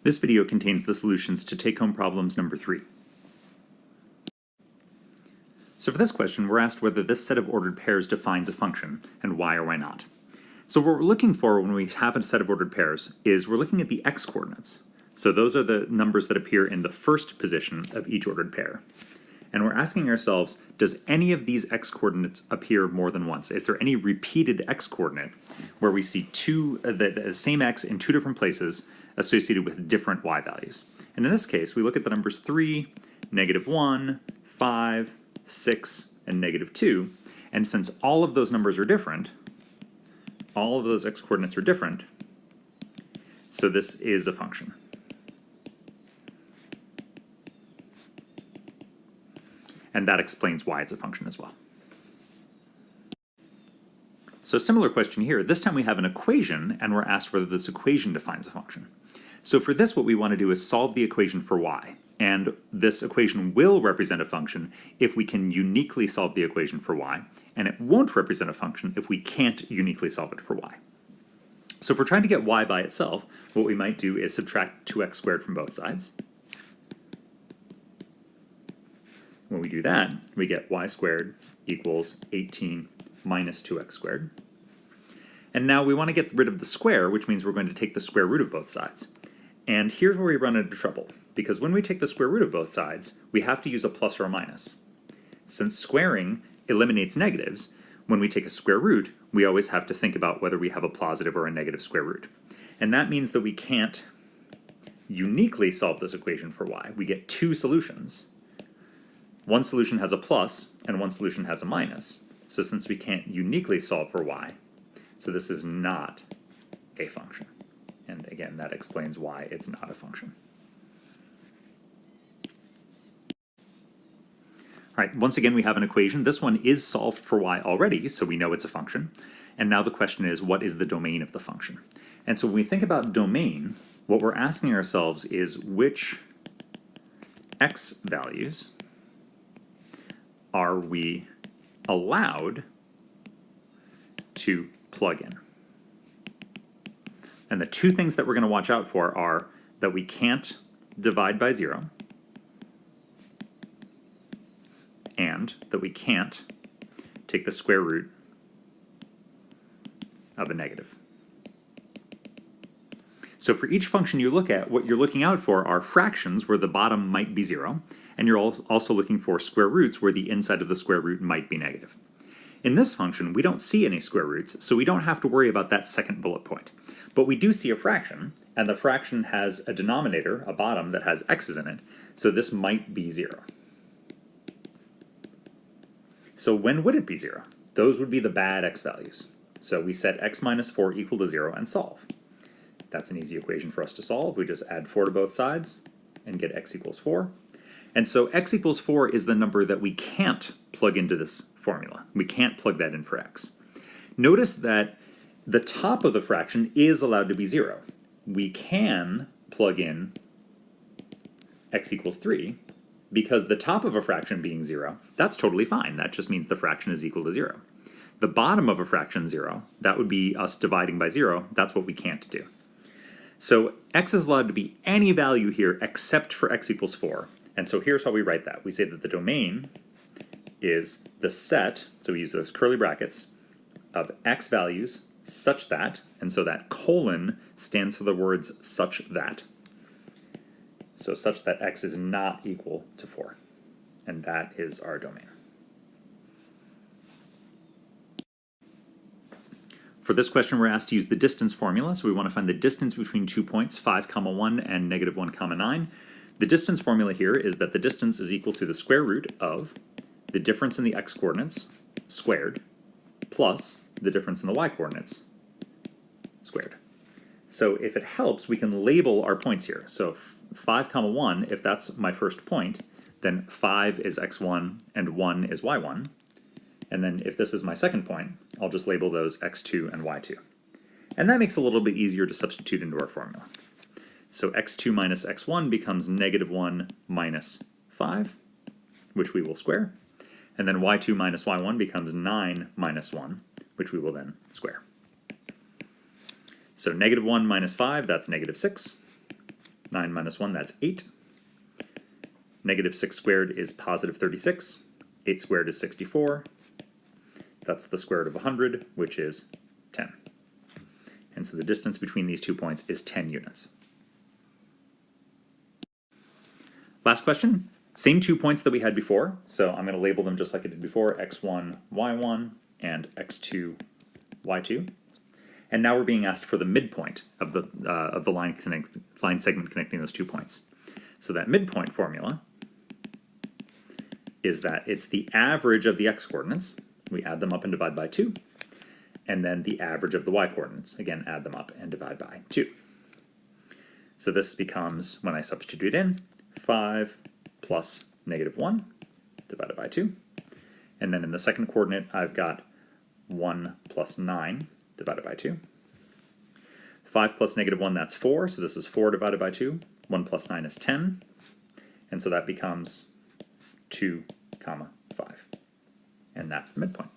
This video contains the solutions to take-home problems number 3. So for this question, we're asked whether this set of ordered pairs defines a function, and why or why not. So what we're looking for when we have a set of ordered pairs is we're looking at the x-coordinates. So those are the numbers that appear in the first position of each ordered pair. And we're asking ourselves, does any of these x-coordinates appear more than once? Is there any repeated x-coordinate where we see the same x in two different places associated with different y values? And in this case, we look at the numbers 3, -1, 5, 6, and -2, and since all of those numbers are different, all of those x-coordinates are different, so this is a function. And that explains why it's a function as well. So similar question here. This time we have an equation, and we're asked whether this equation defines a function. So for this, what we want to do is solve the equation for y. And this equation will represent a function if we can uniquely solve the equation for y, and it won't represent a function if we can't uniquely solve it for y. So if we're trying to get y by itself, what we might do is subtract 2x squared from both sides. When we do that, we get y squared equals 18 minus 2x squared. And now we want to get rid of the square, which means we're going to take the square root of both sides. And here's where we run into trouble, because when we take the square root of both sides, we have to use a plus or a minus. Since squaring eliminates negatives, when we take a square root, we always have to think about whether we have a positive or a negative square root. And that means that we can't uniquely solve this equation for y. We get two solutions. One solution has a plus, and one solution has a minus. So since we can't uniquely solve for y, so this is not a function. And again, that explains why it's not a function. All right, once again, we have an equation. This one is solved for y already, so we know it's a function. And now the question is, what is the domain of the function? And so when we think about domain, what we're asking ourselves is which x values are we allowed to plug in? And the two things that we're going to watch out for are that we can't divide by 0 and that we can't take the square root of a negative. So for each function you look at, what you're looking out for are fractions where the bottom might be 0, and you're also looking for square roots where the inside of the square root might be negative. In this function, we don't see any square roots, so we don't have to worry about that second bullet point. But we do see a fraction, and the fraction has a denominator, a bottom, that has x's in it, so this might be 0. So when would it be 0? Those would be the bad x values. So we set x minus 4 equal to 0 and solve. That's an easy equation for us to solve. We just add 4 to both sides and get x equals 4. And so x equals 4 is the number that we can't plug into this formula. We can't plug that in for x. Notice that the top of the fraction is allowed to be 0. We can plug in x equals 3 because the top of a fraction being 0, that's totally fine. That just means the fraction is equal to 0. The bottom of a fraction 0, that would be us dividing by 0. That's what we can't do. So x is allowed to be any value here except for x equals 4. And so here's how we write that. We say that the domain is the set, so we use those curly brackets, of x values such that, and so that colon stands for the words such that. So such that x is not equal to 4. And that is our domain. For this question, we're asked to use the distance formula, so we want to find the distance between 2 points, 5, 1, and -1, 9. The distance formula here is that the distance is equal to the square root of the difference in the x-coordinates squared plus the difference in the y-coordinates squared. So if it helps, we can label our points here. So 5, 1, if that's my first point, then 5 is x1 and 1 is y1. And then if this is my second point, I'll just label those x2 and y2. And that makes it a little bit easier to substitute into our formula. So x2 minus x1 becomes -1 minus 5, which we will square. And then y2 minus y1 becomes 9 minus 1, which we will then square. So -1 minus 5, that's -6. 9 minus 1, that's 8. Negative 6 squared is positive 36. 8 squared is 64. That's the square root of 100, which is 10. And so the distance between these 2 points is 10 units. Last question. Same 2 points that we had before, so I'm going to label them just like I did before, x1, y1, and x2, y2. And now we're being asked for the midpoint of the line segment connecting those 2 points. So that midpoint formula is that it's the average of the x-coordinates. We add them up and divide by 2. And then the average of the y-coordinates. Again, add them up and divide by 2. So this becomes, when I substitute in, 5 plus negative 1 divided by 2. And then in the second coordinate, I've got 1 plus 9 divided by 2. 5 plus negative 1, that's 4, so this is 4 divided by 2. 1 plus 9 is 10, and so that becomes 2, 5. And that's the midpoint.